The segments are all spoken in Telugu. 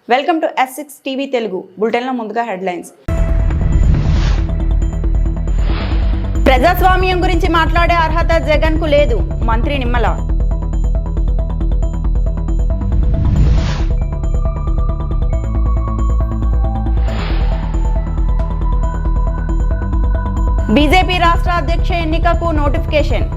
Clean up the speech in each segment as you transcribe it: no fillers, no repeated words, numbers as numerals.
Welcome to S6 TV Telugu బులెటిన్లో ముందుగా హెడ్లైన్స్. ప్రజాస్వామ్యం గురించి మాట్లాడే అర్హత జగన్ కు లేదు, మంత్రి నిమ్మల. బీజేపీ రాష్ట్ర అధ్యక్ష ఎన్నికకు నోటిఫికేషన్.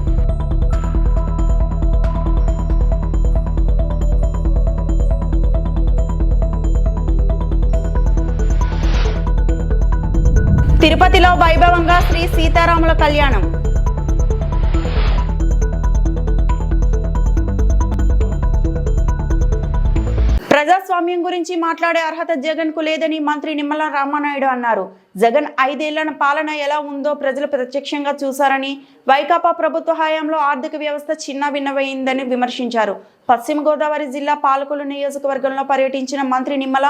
తిరుపతిలో వైభవంగా శ్రీ సీతారాముల కళ్యాణం. ప్రజాస్వామ్యం గురించి మాట్లాడే అర్హత జగన్ కు లేదని మంత్రి నిమ్మల రామానాయుడు అన్నారు. జగన్ 5 ఏళ్ల పాలన ఎలా ఉందో ప్రజలు ప్రత్యక్షంగా చూశారని, వైకాపా ప్రభుత్వ హయాంలో ఆర్థిక వ్యవస్థ చిన్నభిన్నమైందని విమర్శించారు. పశ్చిమ గోదావరి జిల్లా పాలకొల్లు నియోజకవర్గంలో పర్యటించిన మంత్రి నిమ్మల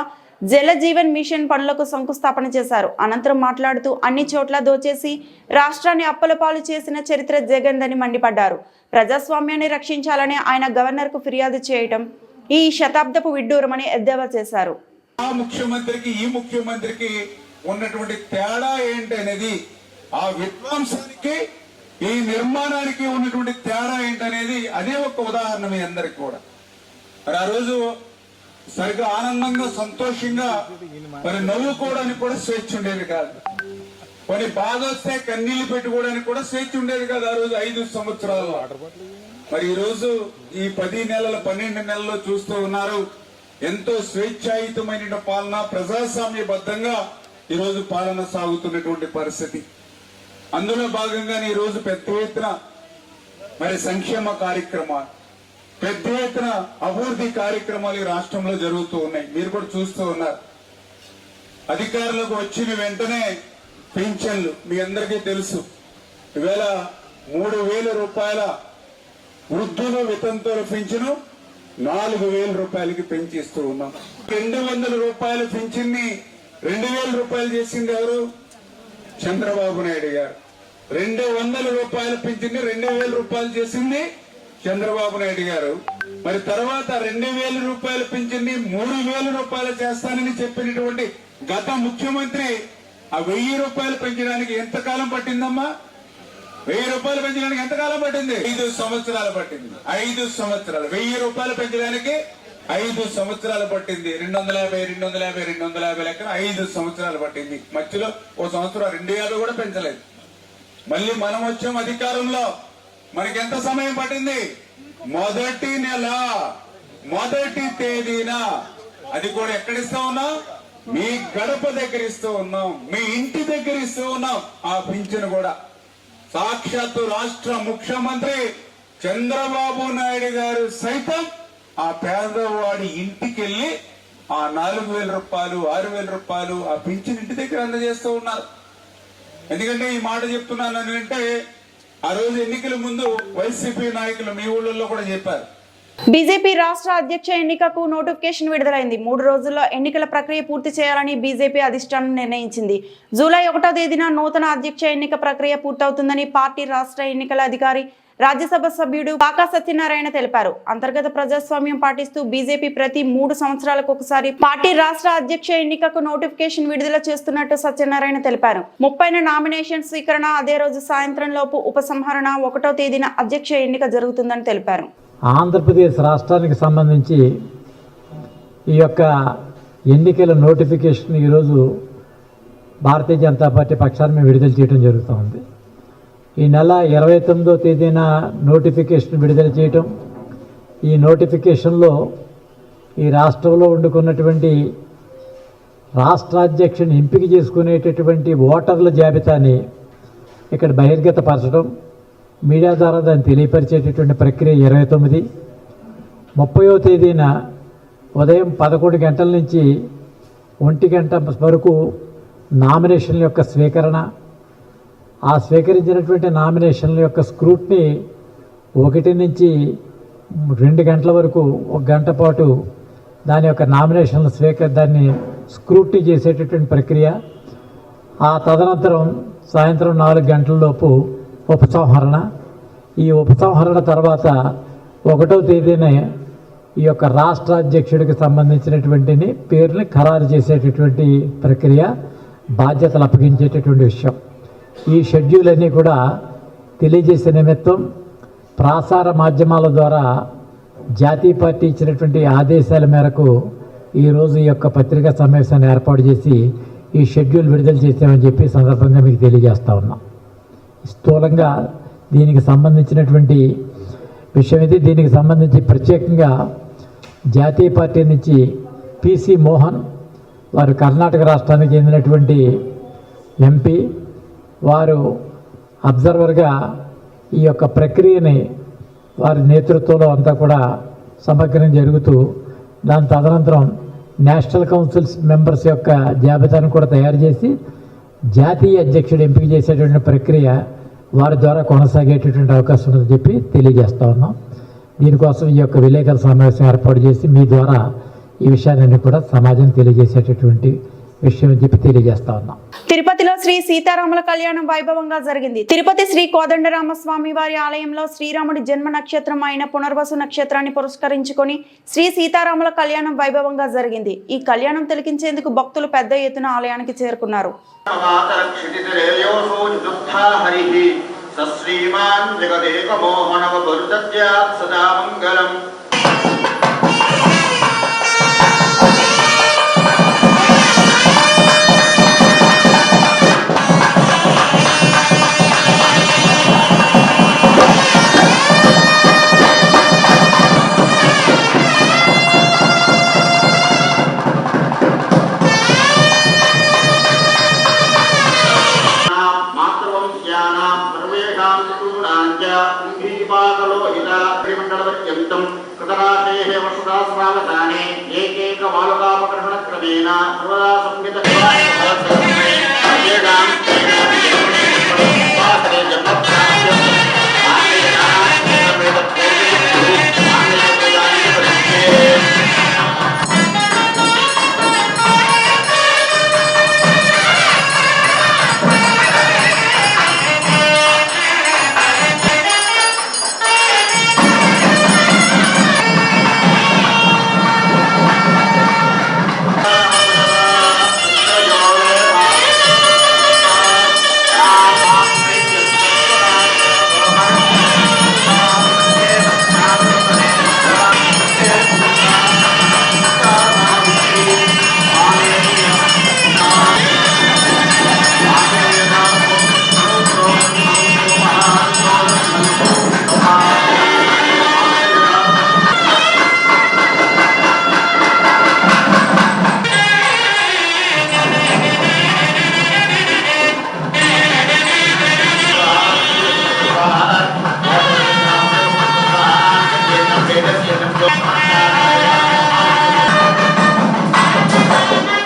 జల జీవన్ మిషన్ పనులకు శంకుస్థాపన చేశారు. అనంతరం మాట్లాడుతూ అన్ని చోట్ల దోచేసి రాష్ట్రాన్ని అప్పులపాలు చేసిన చరిత్ర జగన్దని మండిపడ్డారు. ప్రజాస్వామ్యాన్ని రక్షించాలని ఆయన గవర్నర్ కు ఫిర్యాదు చేయటం ఈ శతాబ్దపు విడ్డూరమని ఎద్దేవా చేశారు. ఆ ముఖ్యమంత్రికి ఈ ముఖ్యమంత్రికి ఉన్నటువంటి తేడా ఏంటనేది, ఆ విధ్వంసానికి ఈ నిర్మాణానికి ఉన్నటువంటి తేడా ఏంటనేది అదే ఒక ఉదాహరణ మీ అందరికి కూడా. మరి ఆ రోజు సరిగ్గా ఆనందంగా సంతోషంగా మరి నవ్వుకోవడానికి కూడా స్వేచ్ఛ ఉండేది కాదు. మరి బాధ వస్తే కన్నీళ్లు పెట్టుకోవడానికి కూడా స్వేచ్ఛ ఉండేది కాదు ఆ రోజు 5 సంవత్సరాల్లో. మరి ఈ రోజు ఈ 10 నెలల 12 నెలల్లో చూస్తూ ఉన్నారు, ఎంతో స్వేచ్ఛాయుతమైన పాలన, ప్రజాస్వామ్యబద్ధంగా ఈ రోజు పాలన సాగుతున్నటువంటి పరిస్థితి. అందులో భాగంగానే ఈ రోజు పెద్ద ఎత్తున మరి సంక్షేమ కార్యక్రమాలు, పెద్ద ఎత్తున అభివృద్ధి కార్యక్రమాలు ఈ రాష్ట్రంలో జరుగుతూ ఉన్నాయి. మీరు కూడా చూస్తూ ఉన్నారు. అధికారులకు వచ్చిన వెంటనే పింఛన్లు మీ అందరికీ తెలుసు. ఈవేళ 3,000 రూపాయల వృద్ధులు వితంతువుల పింఛను 4,000 రూపాయలకి పెంచిస్తూ ఉన్నాం. 200 రూపాయల పింఛన్ని 2,000 రూపాయలు చేసింది ఎవరు? చంద్రబాబు నాయుడు గారు. 200 రూపాయల పింఛన్ని 2,000 రూపాయలు చేసింది చంద్రబాబు నాయుడు గారు. మరి తర్వాత 2,000 రూపాయల పింఛన్ని 3,000 రూపాయలు చేస్తానని చెప్పినటువంటి గత ముఖ్యమంత్రి ఆ 1,000 రూపాయలు పెంచడానికి ఎంతకాలం పట్టిందమ్మా? 1,000 రూపాయలు పెంచడానికి ఎంతకాలం పట్టింది? 5 సంవత్సరాలు పట్టింది. 5 సంవత్సరాలు 1,000 రూపాయలు పెంచడానికి 5 సంవత్సరాలు పట్టింది. 250 లెక్కన 5 సంవత్సరాలు పట్టింది. మధ్యలో ఓ సంవత్సరం 2,000 కూడా పెంచలేదు. మళ్ళీ మనం వచ్చాం అధికారంలో, మనకి ఎంత సమయం పట్టింది? మొదటి నెల మొదటి తేదీన, అది కూడా ఎక్కడిస్తూ ఉన్నాం? మీ గడప దగ్గర ఇస్తూ ఉన్నాం, మీ ఇంటి దగ్గర ఇస్తూ ఉన్నాం. ఆ పింఛను కూడా సాక్షాత్తు రాష్ట్ర ముఖ్యమంత్రి చంద్రబాబు నాయుడు గారు సైతం ఆ పేదవాడి ఇంటికి వెళ్లి ఆ 4,000 రూపాయలు 6,000 రూపాయలు ఆ పింఛను ఇంటి దగ్గర అందజేస్తూ ఉన్నారు. ఎందుకంటే ఈ మాట చెప్తున్నాను అంటే, ఆ రోజు ఎన్నికల ముందు వైసీపీ నాయకులు మీ ఊళ్ళల్లో కూడా చెప్పారు. బీజేపీ రాష్ట్ర అధ్యక్ష ఎన్నికకు నోటిఫికేషన్ విడుదలైంది. 3 రోజుల్లో ఎన్నికల ప్రక్రియ పూర్తి చేయాలని బీజేపీ అధిష్టానం నిర్ణయించింది. జూలై 1వ తేదీన నూతన అధ్యక్ష ఎన్నిక ప్రక్రియ పూర్తవుతుందని పార్టీ రాష్ట్ర ఎన్నికల అధికారి, రాజ్యసభ సభ్యుడు పాకా సత్యనారాయణ తెలిపారు. అంతర్గత ప్రజాస్వామ్యం పాటిస్తూ బీజేపీ ప్రతి 3 సంవత్సరాలకు ఒకసారి పార్టీ రాష్ట్ర అధ్యక్ష ఎన్నికకు నోటిఫికేషన్ విడుదల చేస్తున్నట్టు సత్యనారాయణ తెలిపారు. 30న నామినేషన్ స్వీకరణ, అదే రోజు సాయంత్రం లోపు ఉపసంహరణ, 1వ తేదీన అధ్యక్ష ఎన్నిక జరుగుతుందని తెలిపారు. ఆంధ్రప్రదేశ్ రాష్ట్రానికి సంబంధించి ఈ యొక్క ఎన్నికల నోటిఫికేషన్ ఈరోజు భారతీయ జనతా పార్టీ పక్షాన్ని విడుదల చేయడం జరుగుతూ ఉంది. ఈ నెల 29వ తేదీన నోటిఫికేషన్ విడుదల చేయటం, ఈ నోటిఫికేషన్లో ఈ రాష్ట్రంలో వండుకున్నటువంటి రాష్ట్రాధ్యక్షుని ఎంపిక చేసుకునేటటువంటి ఓటర్ల జాబితాని ఇక్కడ బహిర్గతపరచడం, మీడియా ద్వారా దాన్ని తెలియపరిచేటటువంటి ప్రక్రియ 29. 30వ తేదీన ఉదయం 11 గంటల నుంచి 1 గంట వరకు నామినేషన్ల యొక్క స్వీకరణ, ఆ స్వీకరించినటువంటి నామినేషన్ల యొక్క స్క్రూట్ని 1 నుంచి 2 గంటల వరకు 1 గంట పాటు దాని యొక్క నామినేషన్ల దాన్ని స్క్రూట్నీ చేసేటటువంటి ప్రక్రియ. ఆ తదనంతరం సాయంత్రం 4 గంటలలోపు ఉపసంహరణ. ఈ ఉపసంహరణ తర్వాత 1వ తేదీన ఈ యొక్క రాష్ట్ర అధ్యక్షుడికి సంబంధించినటువంటి పేర్లు ఖరారు చేసేటటువంటి ప్రక్రియ, బాధ్యతలు అప్పగించేటటువంటి విషయం. ఈ షెడ్యూల్ అన్నీ కూడా తెలియజేసే నిమిత్తం ప్రసార మాధ్యమాల ద్వారా జాతీయ పార్టీ ఇచ్చినటువంటి ఆదేశాల మేరకు ఈరోజు ఈ యొక్క పత్రికా సమావేశాన్ని ఏర్పాటు చేసి ఈ షెడ్యూల్ విడుదల చేసామని చెప్పి సందర్భంగా మీకు తెలియజేస్తా ఉన్నాం. స్థూలంగా దీనికి సంబంధించినటువంటి విషయం ఇది. దీనికి సంబంధించి ప్రత్యేకంగా జాతీయ పార్టీ నుంచి పిసి మోహన్, వారు కర్ణాటక రాష్ట్రానికి చెందినటువంటి ఎంపీ, వారు అబ్జర్వర్గా ఈ యొక్క ప్రక్రియని వారి నేతృత్వంలో అంతా కూడా సమగ్రం జరుగుతూ దాని తదనంతరం నేషనల్ కౌన్సిల్స్ మెంబర్స్ యొక్క జాబితాను కూడా తయారు చేసి జాతీయ అధ్యక్షుడు ఎంపిక చేసేటువంటి ప్రక్రియ వారి ద్వారా కొనసాగేటటువంటి అవకాశం ఉందని చెప్పి తెలియజేస్తా ఉన్నాం. దీనికోసం ఈ యొక్క విలేకరుల సమావేశం ఏర్పాటు చేసి మీ ద్వారా ఈ విషయాన్ని కూడా సమాజం తెలియజేసేటటువంటి విషయం అని చెప్పి తెలియజేస్తా ఉన్నాం. తిరుపతిలో శ్రీ సీతారాముల కళ్యాణం వైభవంగా జరిగింది. తిరుపతి శ్రీ కోదండరామస్వామి వారి ఆలయంలో శ్రీరాముడి జన్మ నక్షత్రం అయిన పునర్వసు నక్షత్రాన్ని పురస్కరించుకొని శ్రీ సీతారాముల కళ్యాణం వైభవంగా జరిగింది. ఈ కళ్యాణం తిలకించేందుకు భక్తులు పెద్ద ఎత్తున ఆలయానికి చేరుకున్నారు.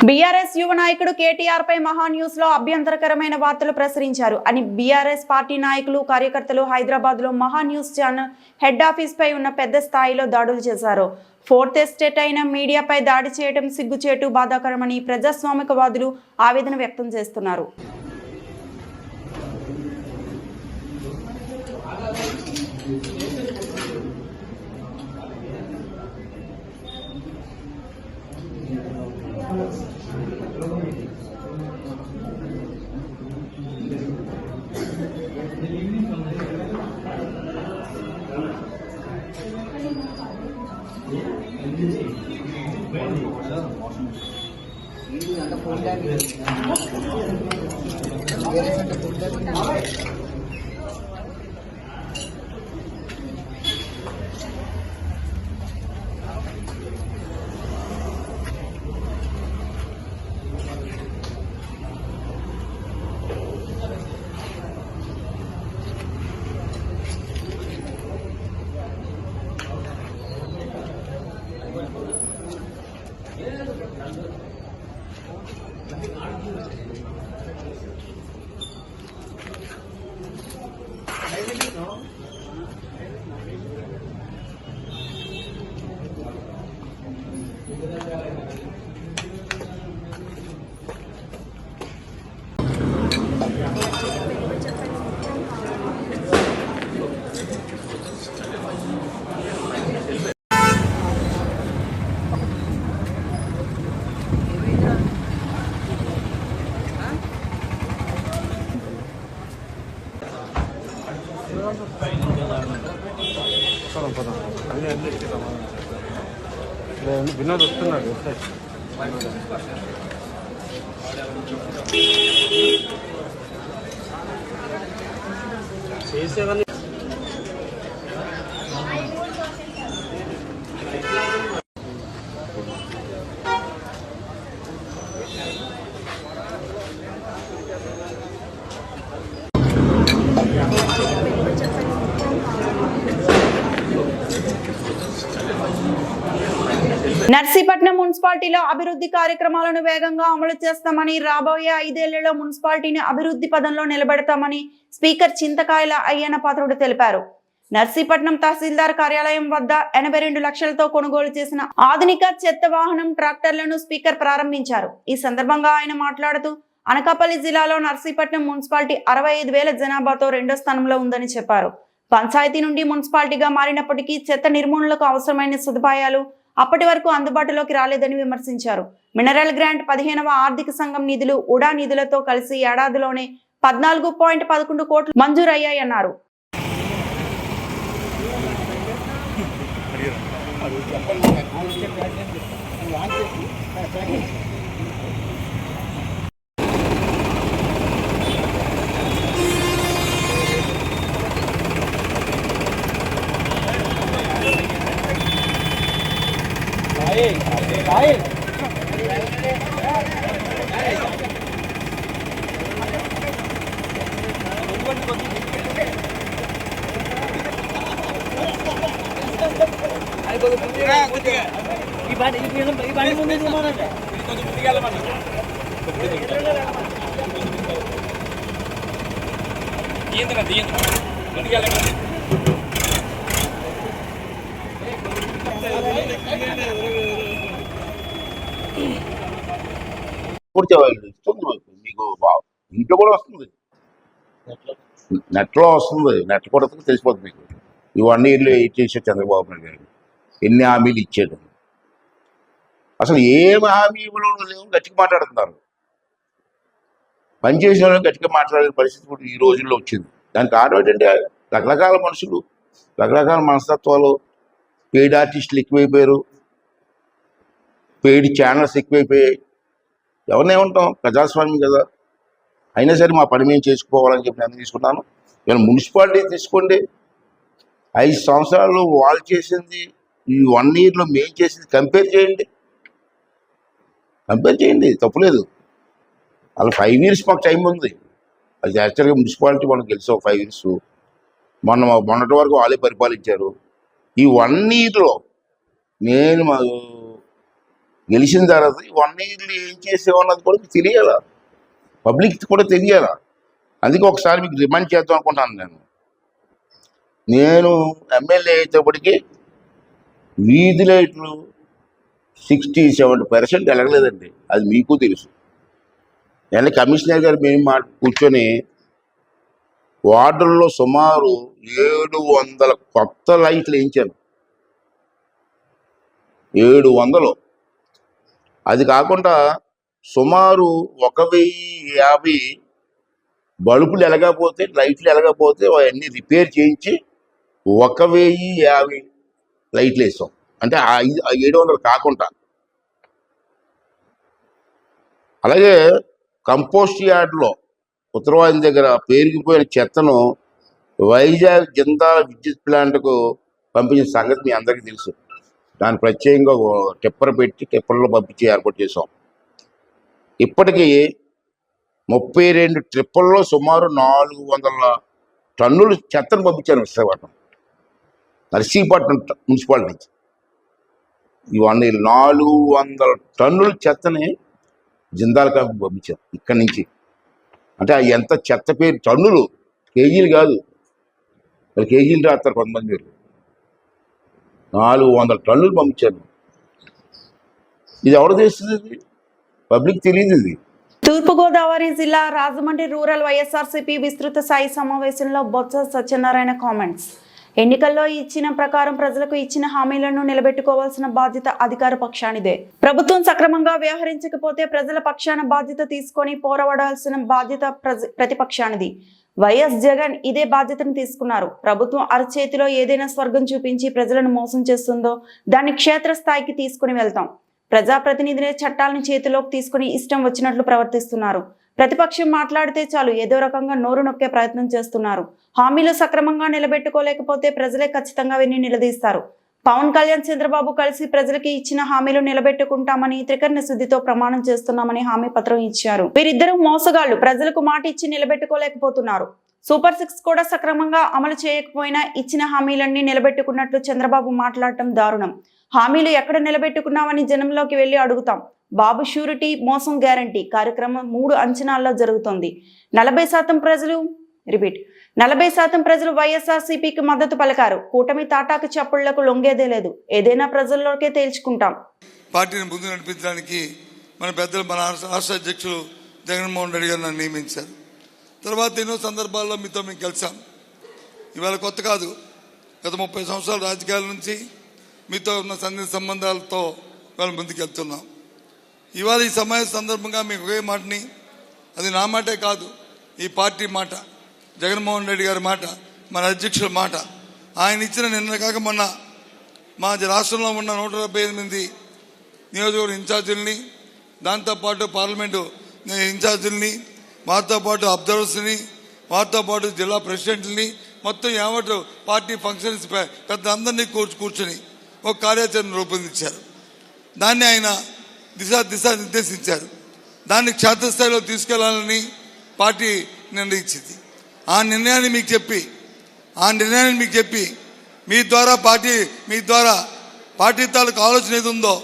బీఆర్ఎస్ యువ నాయకుడు కేటీఆర్ పై మహా న్యూస్ లో అభ్యంతరకరమైన వార్తలు ప్రసరించారు అని బీఆర్ఎస్ పార్టీ నాయకులు, కార్యకర్తలు హైదరాబాద్ లో మహా న్యూస్ ఛానల్ హెడ్ ఆఫీస్ పై ఉన్న పెద్ద స్థాయిలో దాడులు చేశారు. ఫోర్త్ ఎస్టేట్ అయిన మీడియాపై దాడి చేయడం సిగ్గుచేటు, బాధాకరమని ప్రజాస్వామికవాదులు ఆవేదన వ్యక్తం చేస్తున్నారు. వినోద్ వస్తున్నాడు. చేసేవన్నీ నర్సీపట్నం మున్సిపాలిటీలో అభివృద్ధి కార్యక్రమాలను వేగంగా అమలు చేస్తామని, రాబోయే 5 ఏళ్లలో మున్సిపాలిటీని అభివృద్ధి పదంలో నిలబెడతామని స్పీకర్ చింతకాయల అయ్యన్న పాత్రుడు తెలిపారు. నర్సీపట్నం తహసీల్దార్ కార్యాలయం వద్ద 82 లక్షలతో కొనుగోలు చేసిన ఆధునిక చెత్త వాహనం ట్రాక్టర్లను స్పీకర్ ప్రారంభించారు. ఈ సందర్భంగా ఆయన మాట్లాడుతూ అనకాపల్లి జిల్లాలో నర్సీపట్నం మున్సిపాలిటీ 65,000 జనాభాతో 2వ స్థానంలో ఉందని చెప్పారు. పంచాయతీ నుండి మున్సిపాలిటీగా మారినప్పటికీ చెత్త నిర్మూలనకు అవసరమైన సదుపాయాలు అప్పటి వరకు అందుబాటులోకి రాలేదని విమర్శించారు. మినరల్ గ్రాంట్ 15వ ఆర్థిక సంఘం నిధులు, ఉడా నిధులతో కలిసి ఏడాదిలోనే 14.11 కోట్లు మంజూరయ్యాయన్నారు. పూర్తి ఇస్తుంది మీకు ఇంట్లో కూడా వస్తుంది, నెట్లో వస్తుంది. నెట్ కూడా తెలిసిపోతుంది మీకు. ఈ 1 ఇయర్లో ఇచ్చేసాడు చంద్రబాబు నాయుడు గారు, ఎన్ని హామీలు ఇచ్చాడు. అసలు ఏం హామీ ఇవ్వడం లేవు, గట్టిగా మాట్లాడుతున్నారు. పనిచేసిన వాళ్ళు గట్టిగా మాట్లాడే పరిస్థితి కూడా ఈ రోజుల్లో వచ్చింది. దానికి కారణం ఏంటంటే రకరకాల మనుషులు, రకరకాల మనస్తత్వాలు, పెయిడ్ ఆర్టిస్టులు ఎక్కువైపోయారు, పెయిడ్ ఛానల్స్ ఎక్కువైపోయాయి. ఎవరినే ఉంటాం, ప్రజాస్వామ్యం కదా. అయినా సరే మా పని మేము చేసుకోవాలని చెప్పి నేను తీసుకున్నాను. ఇవాళ మున్సిపాలిటీ తీసుకోండి, 5 సంవత్సరాలు వాళ్ళు చేసింది, ఈ 1 ఇయర్లో మేము చేసింది కంపేర్ చేయండి, తప్పులేదు. అలా 5 ఇయర్స్ మాకు టైం ఉంది. అది యాక్చువల్గా మున్సిపాలిటీ మనం గెలిచాం 5 ఇయర్స్. మొన్నటి వరకు వాళ్ళే పరిపాలించారు. ఈ 1 ఇయర్లో నేను గెలిచిన తర్వాత ఈ 1 ఇయర్లో ఏం చేసేవన్నది కూడా మీకు తెలియాలా, పబ్లిక్ కూడా తెలియాలా. అందుకే ఒకసారి మీకు రిమైండ్ చేద్దాం అనుకుంటాను. నేను ఎమ్మెల్యే అయినప్పటికీ వీధి లైట్లు 60-70% ఎలగలేదండి. అది మీకు తెలుసు. నేను కమిషనర్ గారు మేము కూర్చొని వార్డుల్లో సుమారు 700 కొత్త లైట్లు వేయించాను. 700. అది కాకుండా సుమారు 1050 బల్బులు ఎలగకపోతే, లైట్లు ఎలగకపోతే అవన్నీ రిపేర్ చేయించి 1050 లైట్లు వేసాం. అంటే 700 కాకుండా. అలాగే కంపోస్ట్ యార్డ్లో ఉత్తరవాది దగ్గర పేరుకుపోయిన చెత్తను వైజాగ్ జిందాల్ విద్యుత్ ప్లాంట్కు పంపించిన సంగతి మీ అందరికీ తెలుసు. దాన్ని ప్రత్యేకంగా టిప్పర్ పెట్టి టిప్పర్లో పంపించి ఏర్పాటు చేసాం. ఇప్పటికీ 32 ట్రిప్పుల్లో సుమారు 400 టన్నులు చెత్తను పంపించాను విశాఖపట్నం, నర్సీపట్నం మున్సిపాలిటీ నుంచి. ఇవన్నీ 400 టన్నుల చెత్తని జిందాల్ కంపెనీ పంపించాను ఇక్కడి నుంచి. అంటే ఎంత చెత్త పేరు, టన్నులు, కేజీలు కాదు. మరి కేజీలు రాస్తారు కొంతమంది మీరు. 400 టన్నులు పంపించాను. ఇది ఎవరు చేస్తుంది? పబ్లిక్ తెలియదు. ఇది తూర్పుగోదావరి జిల్లా రాజమండ్రి రూరల్ వైఎస్ఆర్సీపీ విస్తృత స్థాయి సమావేశంలో బొత్స సత్యనారాయణ కామెంట్స్. ఎన్నికల్లో ఇచ్చిన ప్రకారం ప్రజలకు ఇచ్చిన హామీలను నిలబెట్టుకోవాల్సిన బాధ్యత అధికార పక్షానిదే. ప్రభుత్వం సక్రమంగా వ్యవహరించకపోతే ప్రజల పక్షాన బాధ్యత తీసుకొని పోరాడాల్సిన బాధ్యత ప్రతిపక్షానిది. వైఎస్ జగన్ ఇదే బాధ్యతను తీసుకున్నారు. ప్రభుత్వం అరచేతిలో ఏదైనా స్వర్గం చూపించి ప్రజలను మోసం చేస్తుందో దాన్ని క్షేత్రస్థాయికి తీసుకుని వెళ్తాం. ప్రజాప్రతినిధులే చట్టాలను చేతిలోకి తీసుకుని ఇష్టం వచ్చినట్లు ప్రవర్తిస్తున్నారు. ప్రతిపక్షం మాట్లాడితే చాలు ఏదో రకంగా నోరు నొక్కే ప్రయత్నం చేస్తున్నారు. హామీలు సక్రమంగా నిలబెట్టుకోలేకపోతే ప్రజలే ఖచ్చితంగా విని నిలదీస్తారు. పవన్ కళ్యాణ్, చంద్రబాబు కలిసి ప్రజలకి ఇచ్చిన హామీలు నిలబెట్టుకుంటామని త్రికరణ శుద్ధితో ప్రమాణం చేస్తున్నామని హామీ పత్రం ఇచ్చారు. వీరిద్దరూ మోసగాళ్లు. ప్రజలకు మాట ఇచ్చి నిలబెట్టుకోలేకపోతున్నారు. సూపర్ 6 కూడా సక్రమంగా అమలు చేయకపోయినా ఇచ్చిన హామీలన్నీ నిలబెట్టుకున్నట్లు చంద్రబాబు మాట్లాడటం దారుణం. హామీలు ఎక్కడ నిలబెట్టుకున్నామని జనంలోకి వెళ్లి అడుగుతాం. బాబు షూరిటీ, మోసం గ్యారంటీ కార్యక్రమం 3 అంచనాల్లో జరుగుతోంది. 40% ప్రజలు వైఎస్ఆర్సీపీకి మద్దతు పలికారు. కూటమి తాటాకు చప్పుళ్లకు లొంగేదే లేదు. ఏదైనా ప్రజల్లోకే తేల్చుకుంటాం. పార్టీని ముందు నడిపించడానికి మన పెద్దలు, మన రాష్ట్ర అధ్యక్షులు జగన్మోహన్ రెడ్డి గారు నన్ను నియమించారు. తర్వాత ఎన్నో సందర్భాల్లో మీతో మేము కలిసాం. ఇవాళ కొత్త కాదు. గత 30 సంవత్సరాల రాజకీయాల నుంచి మీతో ఉన్న సన్నిహిత సంబంధాలతో ఇవాళ ముందుకెళ్తున్నాం. ఇవాళ ఈ సమావేశ సందర్భంగా మీకు ఒకే మాటని, అది నా మాటే కాదు, ఈ పార్టీ మాట, జగన్మోహన్ రెడ్డి గారి మాట, మన అధ్యక్షుల మాట, ఆయన ఇచ్చిన నిన్న కాక మొన్న మా రాష్ట్రంలో ఉన్న 178 నియోజకవర్గ ఇన్ఛార్జీలని, దాంతోపాటు పార్లమెంటు ఇన్ఛార్జీలని, వారితో పాటు అబ్జర్వర్స్ని, వారితో పాటు జిల్లా ప్రెసిడెంట్ని, మొత్తం యావత్ పార్టీ ఫంక్షన్స్ పెద్ద అందరినీ కూర్చుని ఒక కార్యాచరణ రూపొందించారు. దాన్ని ఆయన దిశ నిర్దేశించారు. దాన్ని క్షేత్రస్థాయిలో తీసుకెళ్లాలని పార్టీ నిర్ణయించింది. ఆ నిర్ణయాన్ని మీకు చెప్పి మీ ద్వారా పార్టీ తాలూకు ఆలోచన ఏది ఉందో,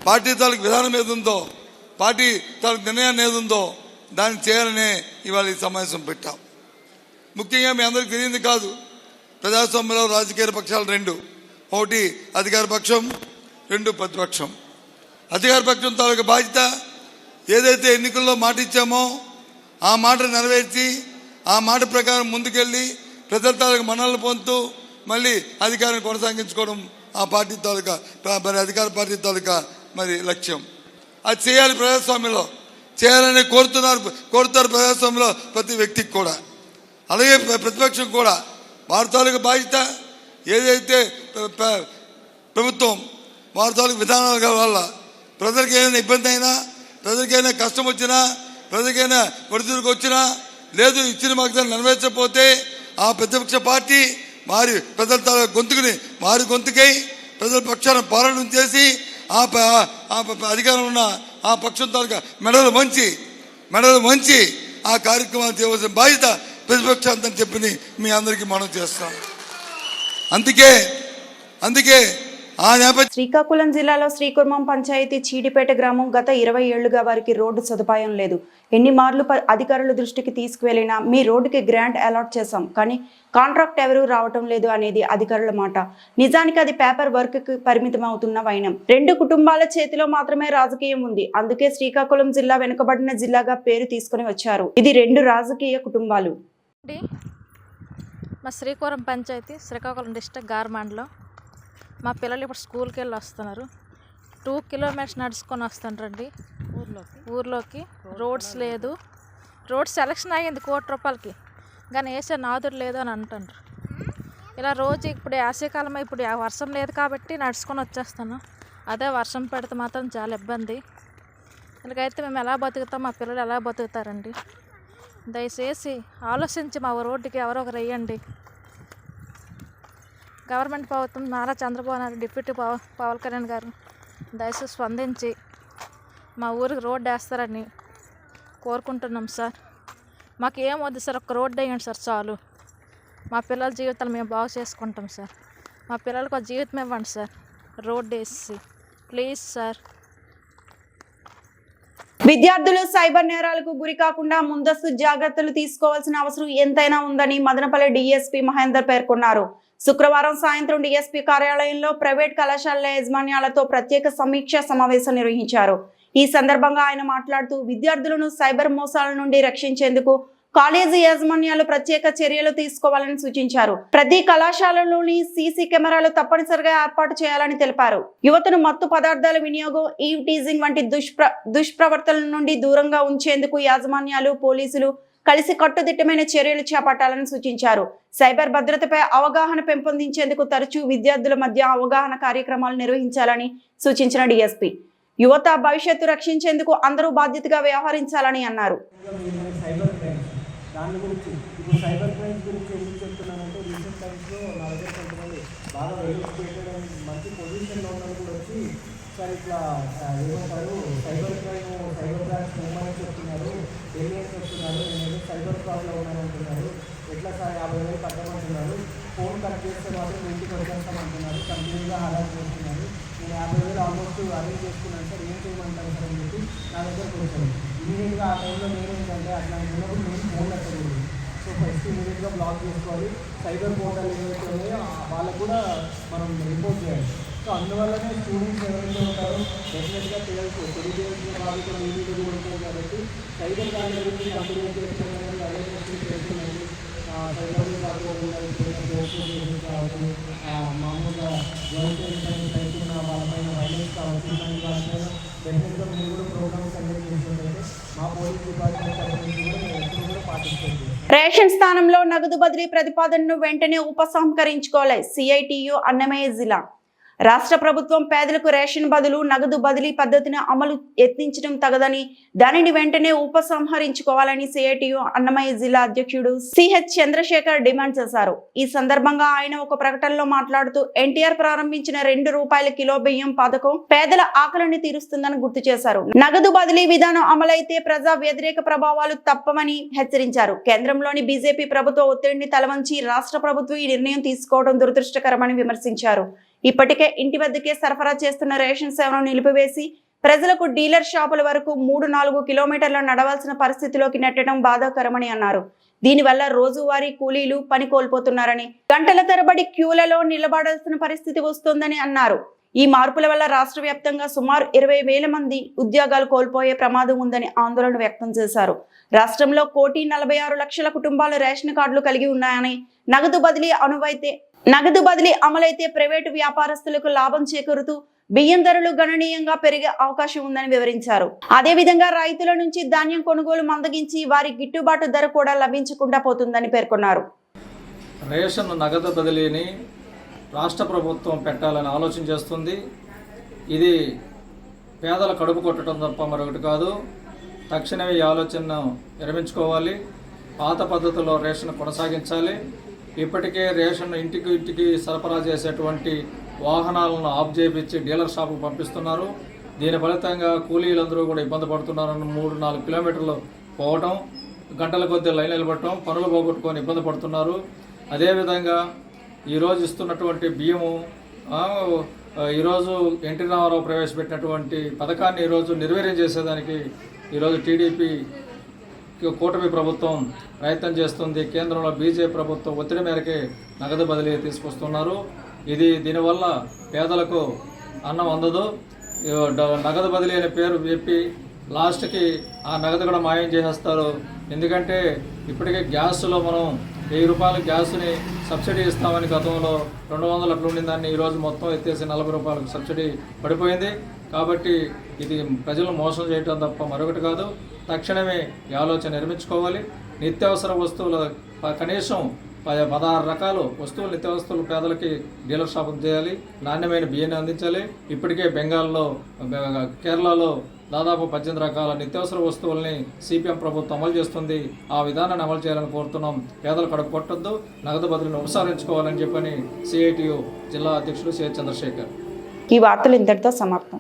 పార్టీ తాలూకు విధానం ఏది ఉందో, పార్టీ తాలూకు నిర్ణయాన్ని ఏది ఉందో దాన్ని చేయాలనే ఇవాళ ఈ సమావేశం పెట్టాం. ముఖ్యంగా మీ అందరికీ తెలియంది కాదు, ప్రజాస్వామ్యంలో రాజకీయ పక్షాలు 2, ఒకటి అధికార పక్షం, 2 ప్రతిపక్షం. అధికార పక్షం తాలూకు బాధ్యత ఏదైతే ఎన్నికల్లో మాట ఇచ్చామో ఆ మాట నెరవేర్చి ఆ మాట ప్రకారం ముందుకెళ్ళి ప్రజల తాలూకు మన్ననలు పొందుతూ మళ్ళీ అధికారాన్ని కొనసాగించుకోవడం ఆ పార్టీ తాలూకా అధికార పార్టీ తాలూకా లక్ష్యం. అది చేయాలి, ప్రజాస్వామ్యంలో చేయాలని కోరుతారు ప్రజాస్వామ్యంలో ప్రతి వ్యక్తికి కూడా. అలాగే ప్రతిపక్షం కూడా వారి తాలూకు బాధ్యత ఏదైతే ప్రభుత్వం వారి తాలూకు విధానాల వల్ల ప్రజలకు ఏదైనా ఇబ్బంది అయినా, ప్రజలకైనా కష్టం వచ్చినా, ప్రజలకైనా ఒడిదుడుకు వచ్చినా, లేదు ఇచ్చిన వాగ్దానం నెరవేర్చకపోతే ఆ ప్రతిపక్ష పార్టీ ప్రజల తాలూకు గొంతుకై ప్రజల పక్షాన పోరాటం చేసి ఆ అధికారం ఉన్న ఆ పక్షం తాలూకా మెడలు వంచి ఆ కార్యక్రమాలు చేయవలసిన బాధ్యత ప్రతిపక్షాంతని చెప్పి మీ అందరికీ మనం చేస్తాం. అందుకే శ్రీకాకుళం జిల్లాలో శ్రీకుర్మం పంచాయతీ చీడిపేట గ్రామం గత 20 ఏళ్లుగా వారికి రోడ్డు సదుపాయం లేదు. ఎన్ని మార్లు అధికారుల దృష్టికి తీసుకువెళ్లినా మీ రోడ్డుకి గ్రాంట్ అలాట్ చేశాం కానీ కాంట్రాక్ట్ ఎవరూ రావటం లేదు అనేది అధికారుల మాట. నిజానికి అది పేపర్ వర్క్ కి పరిమితం అవుతున్న వైనం. 2 కుటుంబాల చేతిలో మాత్రమే రాజకీయం ఉంది. అందుకే శ్రీకాకుళం జిల్లా వెనుకబడిన జిల్లాగా పేరు తీసుకుని వచ్చారు. ఇది 2 రాజకీయ కుటుంబాలు. మా శ్రీకాకుళం పంచాయతీ, శ్రీకాకుళం డిస్ట్రిక్ట్ గార్మండ్లో మా పిల్లలు ఇప్పుడు స్కూల్కి వెళ్ళి వస్తున్నారు. 2 కిలోమీటర్స్ నడుచుకొని వస్తుండ్రండి ఊర్లోకి. రోడ్స్ లేదు. రోడ్ సెలక్షన్ అయ్యింది 1 కోటి రూపాయలకి, కానీ వేసే నాదుడు లేదు అని అంటుండ్రు. ఇలా రోజు ఇప్పుడు వేసవికాలం, ఇప్పుడు వర్షం లేదు కాబట్టి నడుచుకొని వచ్చేస్తాను. అదే వర్షం పెడితే మాత్రం చాలా ఇబ్బంది. ఇలాగైతే మేము ఎలా బతుకుతాం, మా పిల్లలు ఎలా బతుకుతారండి? దయచేసి ఆలోచించి మా రోడ్డుకి ఎవరో ఒకరు వేయండి. గవర్నమెంట్ ప్రభుత్వం నారా చంద్రబాబు నాయుడు, డిప్యూటీ పవన్ కళ్యాణ్ గారు దయచేసి స్పందించి మా ఊరికి రోడ్డు వేస్తారని కోరుకుంటున్నాం సార్. మాకు ఏం వద్దు సార్, ఒక రోడ్డు వేయండి సార్ చాలు. మా పిల్లల జీవితాలు మేము బాగు చేసుకుంటాం సార్. మా పిల్లలకు ఒక జీవితం ఇవ్వండి సార్, రోడ్డు వేసి ప్లీజ్ సార్. విద్యార్థులు సైబర్ నేరాలకు గురి కాకుండా ముందస్తు జాగ్రత్తలు తీసుకోవాల్సిన అవసరం ఎంతైనా ఉందని మదనపల్లి డీఎస్పీ మహేందర్ పేర్కొన్నారు. శుక్రవారం సాయంత్రం డీఎస్పీ కార్యాలయంలో ప్రైవేట్ కళాశాలల యాజమాన్యాలతో ప్రత్యేక సమీక్షా సమావేశం నిర్వహించారు. ఈ సందర్భంగా ఆయన మాట్లాడుతూ విద్యార్థులను సైబర్ మోసాల నుండి రక్షించేందుకు కాలేజీ యాజమాన్యాలు ప్రత్యేక చర్యలు తీసుకోవాలని సూచించారు. ప్రతి కళాశాలలోని సీసీ కెమెరాలు తప్పనిసరిగా ఏర్పాటు చేయాలని తెలిపారు. యువతను మత్తు పదార్థాల వినియోగం, ఈవ్ టీజింగ్ వంటి దుష్ప్రవర్తనల నుండి దూరంగా ఉంచేందుకు యాజమాన్యాలు, పోలీసులు కలిసి కట్టుదిట్టమైన చర్యలు చేపట్టాలని సూచించారు. సైబర్ భద్రతపై అవగాహన పెంపొందించేందుకు తరచూ విద్యార్థుల మధ్య అవగాహన కార్యక్రమాలు నిర్వహించాలని సూచించిన డీఎస్పీ. యువత భవిష్యత్తు రక్షించేందుకు అందరూ బాధ్యతగా వ్యవహరించాలని అన్నారు. దాని గురించి ఇప్పుడు సైబర్ క్రైమ్స్ గురించి ఎందుకు చెప్తున్నానంటే రీసెంట్ టైమ్స్లో నా దగ్గర కొంతమంది బాగా వెలుగుపెట్టడం మంచి పొజిషన్లో ఉన్న కూడా వచ్చి సార్ ఇట్లా ఏమంటారు సైబర్ క్రైమ్ సైబర్ క్రైమ్స్ ఏమని చెప్తున్నారు, ఏలియన్స్ చెప్తున్నారు, నేను సైబర్ ప్రాబ్లం ఉన్నాను అంటున్నారు, ఎట్లా సార్ 50,000 కట్టమంటున్నారు, ఫోన్ కట్ చేస్తే మాత్రం ఇంటికి వచ్చేస్తామంటున్నారు, కంప్లీట్గా హరాస్ చేస్తున్నారు, నేను 50,000 ఆల్మోస్ట్ అరేంజ్ చేసుకున్నాను సార్, ఏం చేయమంటారు సార్ అని చెప్పి నా దగ్గరకు వచ్చాను. ఇమీడియట్గా ఆ టైంలో నేను ఏంటంటే అట్లా ఉన్నప్పుడు నేను ఫోన్ ఎక్కకూడదు. సో ఫస్ట్ ఇమీడియట్గా బ్లాక్ చేసుకోవాలి. సైబర్ పోర్టల్ ఏవైతే ఉన్నాయో వాళ్ళకు కూడా మనం రిపోర్ట్ చేయాలి. సో అందువల్లనే స్టూడెంట్స్ ఎవరైతే ఉంటారో డెఫినెట్గా తెలుసు తెలియజేయాల్సిన వాళ్ళు కూడా ఈజీగా కూడా ఉంటారు కాబట్టి సైబర్ దాని గురించి కంప్లీట్ చేస్తున్నారని అవేర్నెస్ చేస్తున్నాయి. సైబర్ కావచ్చు, మామూలుగా గవర్నమెంట్ అయితున్న వాళ్ళపైన వైలెన్స్ కావచ్చు, ఇలాంటి వాళ్ళపైన డెఫినెట్గా మీరు కూడా ప్రోగ్రామ్స్ కండక్ట్ చేస్తుంటే మా పోలీస్ డిపార్ట్మెంట్ తరఫు నుంచి కూడా మేము ఎప్పుడు కూడా పాటిస్తుంది. రేషన్ స్థానంలో నగదు బదిలీ ప్రతిపాదనను వెంటనే ఉపసంహరించుకోవాలి. సిఐటియు అన్నమయ్య జిల్లా. రాష్ట్ర ప్రభుత్వం పేదలకు రేషన్ బదులు నగదు బదిలీ పద్ధతిని అమలు యత్నించడం తగదని, దానిని వెంటనే ఉపసంహరించుకోవాలని సిఐటియు అన్నమయ్య జిల్లా అధ్యక్షుడు సిహెచ్ చంద్రశేఖర్ డిమాండ్ చేశారు. ఈ సందర్భంగా ఆయన ఒక ప్రకటనలో మాట్లాడుతూ ఎన్టీఆర్ ప్రారంభించిన ₹2 కిలో బియ్యం పథకం పేదల ఆకలిని తీరుస్తుందని గుర్తు చేశారు. నగదు బదిలీ విధానం అమలైతే ప్రజా వ్యతిరేక ప్రభావాలు తప్పవని హెచ్చరించారు. కేంద్రంలోని బీజేపీ ప్రభుత్వ ఒత్తిడిని తలవంచి రాష్ట్ర ప్రభుత్వం ఈ నిర్ణయం తీసుకోవడం దురదృష్టకరమని విమర్శించారు. ఇప్పటికే ఇంటి వద్దకే సరఫరా చేస్తున్న రేషన్ సేవను నిలిపివేసి ప్రజలకు డీలర్ షాపుల వరకు 3-4 కిలోమీటర్ల నడవాల్సిన పరిస్థితిలోకి నెట్టడం బాధాకరమని అన్నారు. దీనివల్ల రోజువారీ కూలీలు పని కోల్పోతున్నారని, గంటల తరబడి క్యూలలో నిలబడాల్సిన పరిస్థితి వస్తోందని అన్నారు. ఈ మార్పుల వల్ల రాష్ట్ర వ్యాప్తంగా సుమారు 20,000 మంది ఉద్యోగాలు కోల్పోయే ప్రమాదం ఉందని ఆందోళన వ్యక్తం చేశారు. రాష్ట్రంలో 1,46,00,000 కుటుంబాలు రేషన్ కార్డులు కలిగి ఉన్నాయని, నగదు బదిలీ అమలైతే ప్రైవేటు వ్యాపారస్తులకు లాభం చేకూరుతూ బియ్యం ధరలు గణనీయంగా పెరిగే అవకాశం ఉందని వివరించారు. అదేవిధంగా రైతుల నుంచి ధాన్యం కొనుగోలు మందగించి వారి గిట్టుబాటు ధర కూడా లభించకుండా పోతుందని పేర్కొన్నారు. రేషన్ నగదు బదిలీని రాష్ట్ర ప్రభుత్వం పెట్టాలని ఆలోచన చేస్తుంది. ఇది పేదల కడుపు కొట్టడం తప్ప మరొకటి కాదు. తక్షణమే ఈ ఆలోచనను విరమించుకోవాలి. పాత పద్ధతిలో రేషన్ కొనసాగించాలి. ఇప్పటికే రేషన్ ఇంటికి సరఫరా చేసేటువంటి వాహనాలను ఆఫ్ చేయించి డీలర్ షాపుకు పంపిస్తున్నారు. దీని ఫలితంగా కూలీలందరూ కూడా ఇబ్బంది పడుతున్నారని 3-4 కిలోమీటర్లు పోవటం, గంటల కొద్దీ లైన్ నిలబడటం, పనులు పోగొట్టుకొని ఇబ్బంది పడుతున్నారు. అదేవిధంగా ఈరోజు ఇస్తున్నటువంటి బియ్యము ఈరోజు ఎన్టీ రామారావు ప్రవేశపెట్టినటువంటి పథకాన్ని ఈరోజు నిర్వీర్యం చేసేదానికి ఈరోజు టీడీపీ కూటమి ప్రభుత్వం ప్రయత్నం చేస్తుంది. కేంద్రంలో బీజేపీ ప్రభుత్వం ఒత్తిడి మేరకే నగదు బదిలీ తీసుకొస్తున్నారు. దీనివల్ల పేదలకు అన్నం అందదు. నగదు బదిలీ అనే పేరు చెప్పి లాస్ట్కి ఆ నగదు కూడా మాయం చేసేస్తారు. ఎందుకంటే ఇప్పటికే గ్యాస్లో మనం ₹1000 గ్యాస్ని సబ్సిడీ ఇస్తామని గతంలో 200 అట్లా ఉండిన దాన్ని ఈరోజు మొత్తం ఎత్తేసి ₹40 సబ్సిడీ పడిపోయింది. కాబట్టి ఇది ప్రజలను మోసం చేయడం తప్ప మరొకటి కాదు. తక్షణమే ఈ ఆలోచన నిర్మించుకోవాలి. నిత్యావసర వస్తువుల కనీసం 16 రకాల వస్తువులు నిత్యావసరాలు పేదలకి డీలర్ షాపులు చేయాలి. నాణ్యమైన బియ్యాన్ని అందించాలి. ఇప్పటికే బెంగాల్లో, కేరళలో దాదాపు 18 రకాల నిత్యావసర వస్తువుల్ని సిపిఎం ప్రభుత్వం అమలు చేస్తుంది. ఆ విధానాన్ని అమలు చేయాలని కోరుతున్నాం. పేదలు కడుపు కొట్టొద్దు, నగదు బదిలీని ఉపసంహరించుకోవాలని చెప్పని సిఐటియు జిల్లా అధ్యక్షుడు సిహెచ్ చంద్రశేఖర్. ఈ వార్తలు ఇంతటితో సమాప్తం.